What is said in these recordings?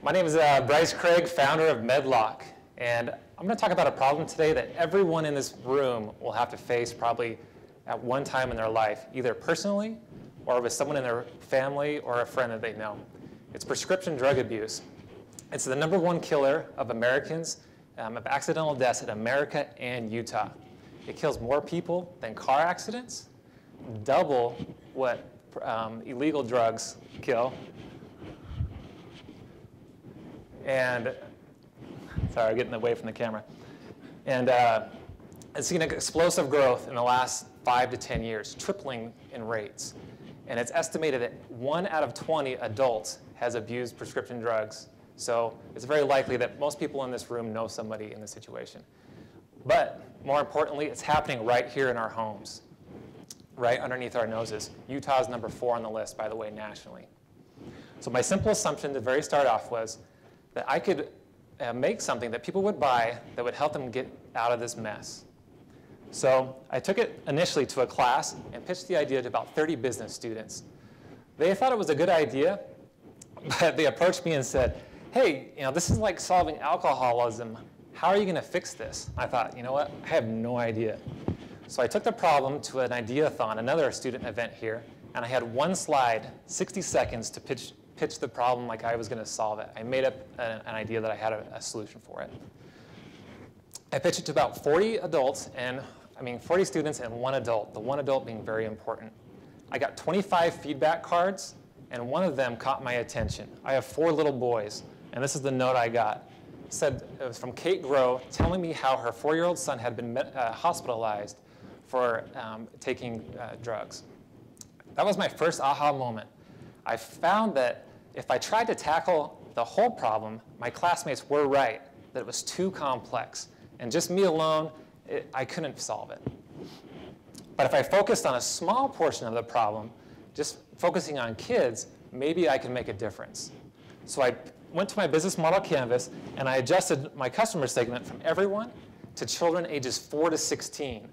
My name is Bryce Craig, founder of Medlock, and I'm going to talk about a problem today that everyone in this room will have to face probably at one time in their life, either personally or with someone in their family or a friend that they know. It's prescription drug abuse. It's the #1 killer of Americans, of accidental deaths in America and Utah. It kills more people than car accidents, double what illegal drugs kill. And, sorry, I'm getting away from the camera. And it's seen explosive growth in the last 5 to 10 years, tripling in rates. And it's estimated that 1 out of 20 adults has abused prescription drugs. So it's very likely that most people in this room know somebody in this situation. But more importantly, it's happening right here in our homes, right underneath our noses. Utah is #4 on the list, by the way, nationally. So my simple assumption at the very start off was that I could make something that people would buy that would help them get out of this mess. So I took it initially to a class and pitched the idea to about 30 business students. They thought it was a good idea, but they approached me and said, hey, this is like solving alcoholism. How are you going to fix this? I thought, you know what? I have no idea. So I took the problem to an ideathon, another student event here, and I had one slide, 60 seconds to pitch the problem like I was going to solve it. I made up an idea that I had a solution for it. I pitched it to about 40 adults, 40 students and 1 adult, the 1 adult being very important. I got 25 feedback cards, and one of them caught my attention. I have 4 little boys, and this is the note I got. It was from Kate Grow, telling me how her 4-year-old son had been hospitalized for taking drugs. That was my first aha moment. I found that if I tried to tackle the whole problem, my classmates were right, that it was too complex. And just me alone, I couldn't solve it. But if I focused on a small portion of the problem, just focusing on kids, maybe I could make a difference. So I went to my business model canvas, and I adjusted my customer segment from everyone to children ages 4 to 16.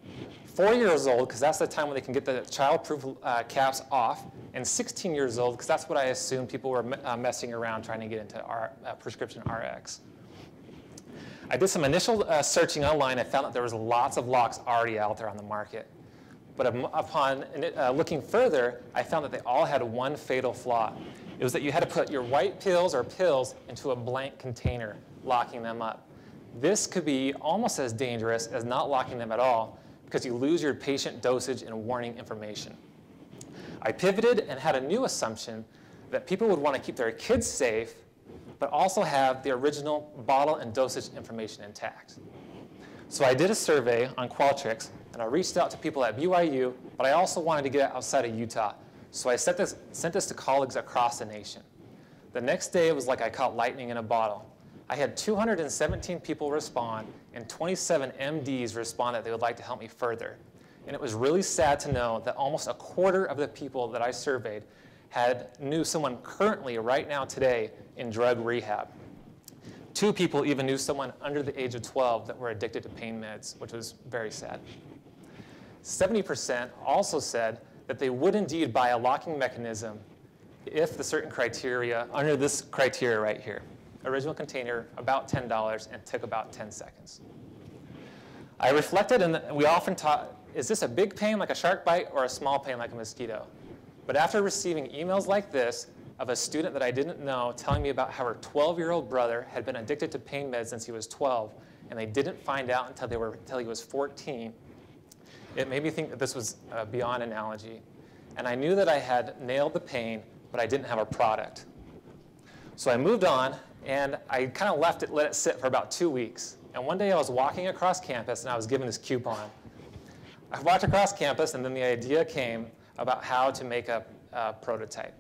4 years old, because that's the time when they can get the child-proof caps off, and 16 years old, because that's what I assumed people were messing around trying to get into prescription RX. I did some initial searching online. I found that there was lots of locks already out there on the market. But upon looking further, I found that they all had one fatal flaw. It was that you had to put your white pills or pills into a blank container, locking them up. This could be almost as dangerous as not locking them at all, because you lose your patient dosage and warning information. I pivoted and had a new assumption that people would want to keep their kids safe, but also have the original bottle and dosage information intact. So I did a survey on Qualtrics, and I reached out to people at BYU, but I also wanted to get outside of Utah. So I sent this to colleagues across the nation. The next day, it was like I caught lightning in a bottle. I had 217 people respond, and 27 MDs respond that they would like to help me further. And it was really sad to know that almost a quarter of the people that I surveyed knew someone currently, right now, today, in drug rehab. 2 people even knew someone under the age of 12 that were addicted to pain meds, which was very sad. 70% also said that they would indeed buy a locking mechanism if the certain criteria, under this criteria right here. Original container, about $10, and took about 10 seconds. I reflected, and we often taught, is this a big pain like a shark bite or a small pain like a mosquito? But after receiving emails like this of a student that I didn't know telling me about how her 12-year-old brother had been addicted to pain meds since he was 12, and they didn't find out until he was 14, it made me think that this was beyond analogy. And I knew that I had nailed the pain, but I didn't have a product. So I moved on, and I kind of let it sit for about 2 weeks. And one day I was walking across campus, and I was given this coupon. I walked across campus, and then the idea came about how to make a prototype.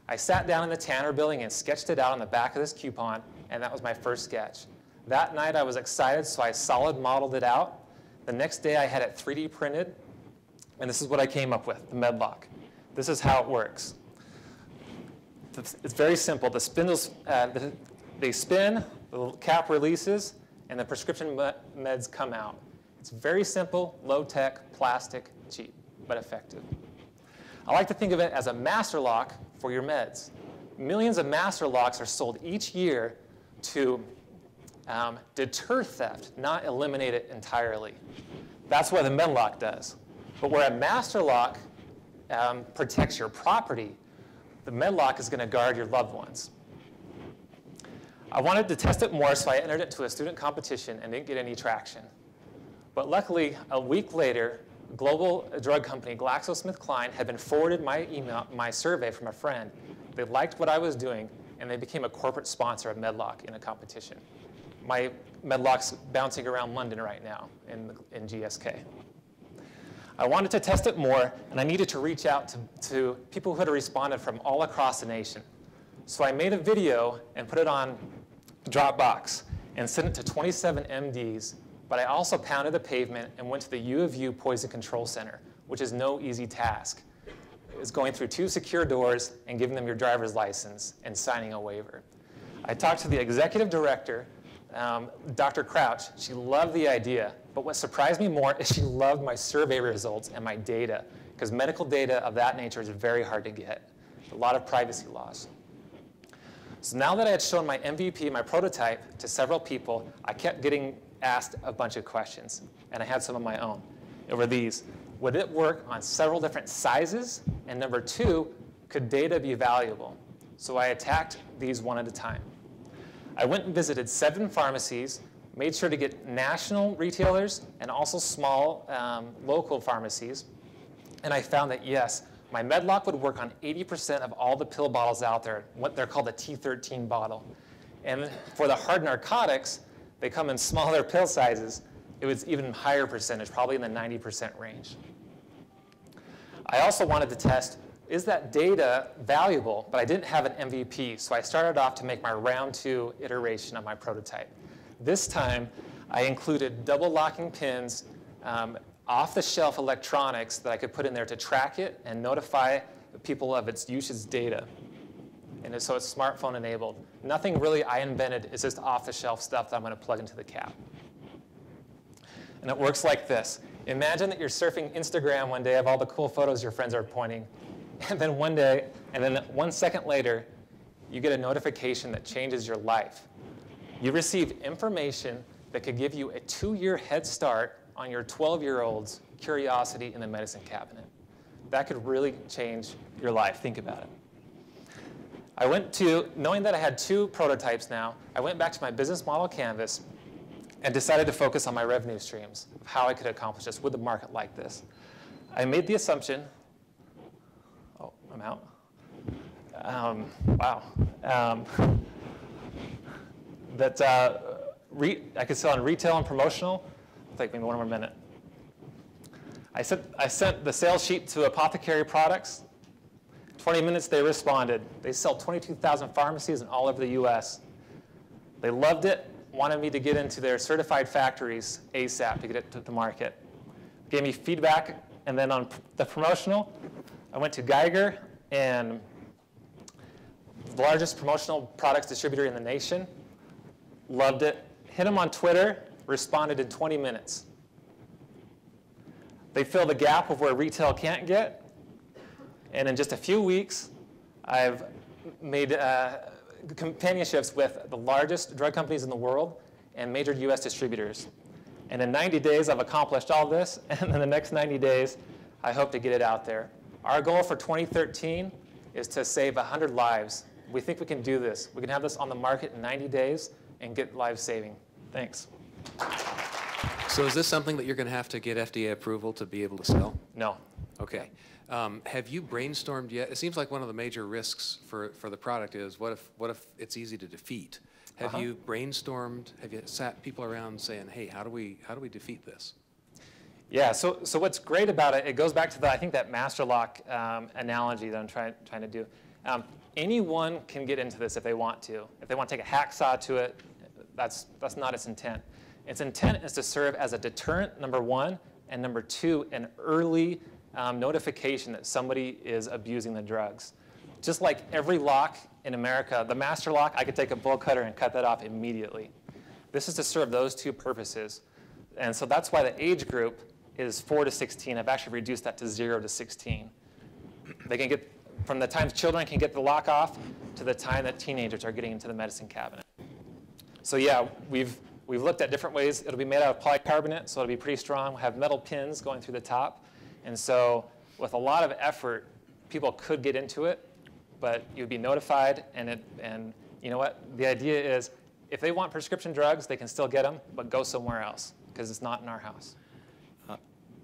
I sat down in the Tanner building and sketched it out on the back of this coupon, and that was my first sketch. That night I was excited, so I solid modeled it out. The next day I had it 3D printed, and this is what I came up with, the Medlock. This is how it works. It's very simple. The spindles, they spin, the cap releases, and the prescription meds come out. It's very simple, low-tech, plastic, cheap, but effective. I like to think of it as a master lock for your meds. Millions of master locks are sold each year to deter theft, not eliminate it entirely. That's what the Medlock does. But where a master lock protects your property, the Medlock is going to guard your loved ones. I wanted to test it more, so I entered it into a student competition and didn't get any traction. But luckily, a week later, global drug company GlaxoSmithKline had been forwarded my survey from a friend. They liked what I was doing, and they became a corporate sponsor of Medlock in a competition. My Medlock's bouncing around London right now in GSK. I wanted to test it more, and I needed to reach out to people who had responded from all across the nation. So I made a video and put it on Dropbox and sent it to 27 MDs, but I also pounded the pavement and went to the U of U Poison Control Center, which is no easy task. It's going through 2 secure doors and giving them your driver's license and signing a waiver. I talked to the executive director, Dr. Crouch. She loved the idea, but what surprised me more is she loved my survey results and my data, because medical data of that nature is very hard to get. A lot of privacy laws. So now that I had shown my MVP, my prototype, to several people, I kept getting asked a bunch of questions, and I had some of my own. It were these: would it work on several different sizes? And number 2, could data be valuable? So I attacked these one at a time. I went and visited 7 pharmacies, made sure to get national retailers and also small local pharmacies, and I found that yes, my Medlock would work on 80% of all the pill bottles out there, what they're called a T13 bottle. And for the hard narcotics, they come in smaller pill sizes. It was even higher percentage, probably in the 90% range. I also wanted to test, is that data valuable? But I didn't have an MVP, so I started off to make my round 2 iteration of my prototype. This time, I included double locking pins, off-the-shelf electronics that I could put in there to track it and notify people of its usage data. And so it's smartphone enabled. Nothing really I invented, it's just off-the-shelf stuff that I'm going to plug into the cap. And it works like this. Imagine that you're surfing Instagram one day of all the cool photos your friends are pointing, and then 1 second later, you get a notification that changes your life. You receive information that could give you a 2-year head start on your 12-year-old's curiosity in the medicine cabinet. That could really change your life. Think about it. I went to, knowing that I had 2 prototypes now, I went back to my business model canvas and decided to focus on my revenue streams, of how I could accomplish this with a market like this. I made the assumption, oh, I'm out. Wow. That I could sell on retail and promotional. It'll take me 1 more minute. I sent the sales sheet to Apothecary Products. 20 minutes, they responded. They sell 22,000 pharmacies in all over the US. They loved it, wanted me to get into their certified factories ASAP to get it to the market. Gave me feedback, and then on the promotional, I went to Geiger, and the largest promotional products distributor in the nation. Loved it. Hit them on Twitter, responded in 20 minutes. They fill the gap of where retail can't get. And in just a few weeks, I've made companionships with the largest drug companies in the world and major US distributors. And in 90 days, I've accomplished all this. And in the next 90 days, I hope to get it out there. Our goal for 2013 is to save 100 lives. We think we can do this. We can have this on the market in 90 days and get lives saving. Thanks. So is this something that you're going to have to get FDA approval to be able to sell? No. Okay. Have you brainstormed yet? It seems like one of the major risks for the product is what if it's easy to defeat? Have you brainstormed? Have you sat people around saying, hey, how do we defeat this? Yeah. So what's great about it? It goes back to I think that master lock analogy that I'm trying to do. Anyone can get into this if they want to. If they want to take a hacksaw to it, that's not its intent. Its intent is to serve as a deterrent, number 1, and number 2, an early notification that somebody is abusing the drugs. Just like every lock in America, the master lock, I could take a bolt cutter and cut that off immediately. This is to serve those 2 purposes. And so that's why the age group is 4 to 16. I've actually reduced that to 0 to 16. They can get, from the time children can get the lock off, to the time that teenagers are getting into the medicine cabinet. So yeah, we've looked at different ways. It'll be made out of polycarbonate, so it'll be pretty strong. We'll have metal pins going through the top. And so with a lot of effort, people could get into it, but you'd be notified, and you know what? The idea is if they want prescription drugs, they can still get them, but go somewhere else, because it's not in our house.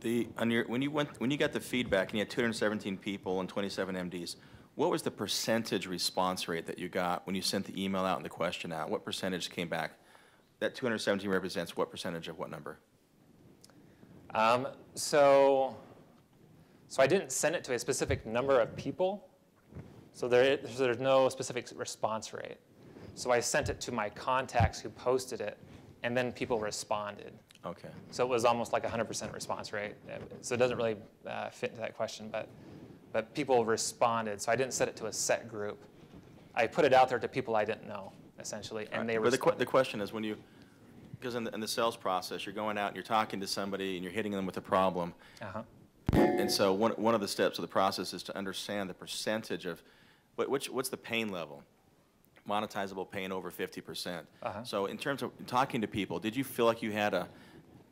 When you got the feedback and you had 217 people and 27 MDs, what was the percentage response rate that you got when you sent the email out and the question out? What percentage came back? That 217 represents what percentage of what number? So I didn't send it to a specific number of people, so there's no specific response rate. So I sent it to my contacts who posted it, and then people responded. Okay. So it was almost like 100% response rate. So it doesn't really fit into that question, but people responded. So I didn't set it to a set group. I put it out there to people I didn't know, essentially, and they responded. But the question is, when you, because in the sales process, you're going out and you're talking to somebody and you're hitting them with a problem. Uh-huh. And so one of the steps of the process is to understand the percentage of, what's the pain level? Monetizable pain over 50%. Uh-huh. So in terms of talking to people, did you feel like you had a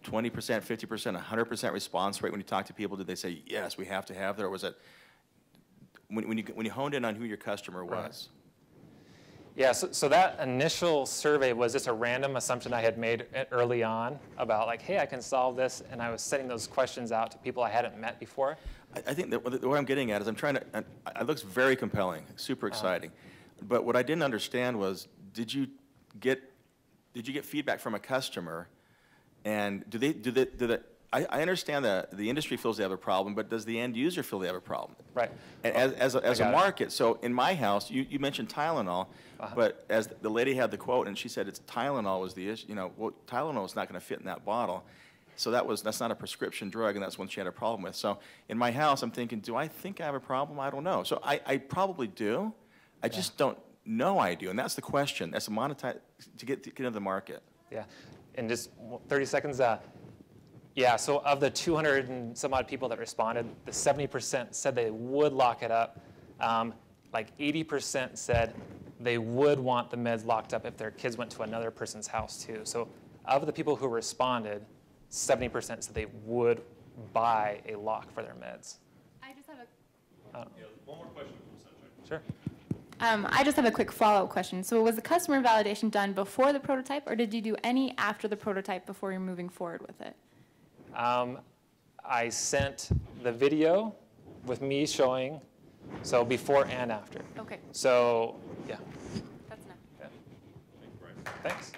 20%, 50%, 100% response rate when you talked to people? Did they say, yes, we have to have that? Or was it, when you honed in on who your customer was? Right. Yeah, so that initial survey was just a random assumption I had made early on about like, hey, I can solve this, and I was setting those questions out to people I hadn't met before. I think that what I'm getting at is it looks very compelling, super exciting. But what I didn't understand was, did you get feedback from a customer, and I understand that the industry feels they have a problem, but does the end user feel they have a problem? Right. And as a market, so in my house, you mentioned Tylenol, but as the lady had the quote, and she said it's Tylenol was the issue. Well, Tylenol is not going to fit in that bottle. So that's not a prescription drug, and that's one she had a problem with. So in my house, I'm thinking, do I think I have a problem? I don't know. So I probably do. I just don't know I do, and that's the question. That's to get into the market. Yeah, in just 30 seconds. Yeah, so of the 200 and some odd people that responded, the 70% said they would lock it up. Like 80% said they would want the meds locked up if their kids went to another person's house too. So of the people who responded, 70% said they would buy a lock for their meds. I just have one more question from the subject. Sure. I just have a quick follow-up question. So was the customer validation done before the prototype, or did you do any after the prototype before you're moving forward with it? I sent the video with me showing, so before and after. Okay. So, yeah. That's enough. Yeah. Thanks.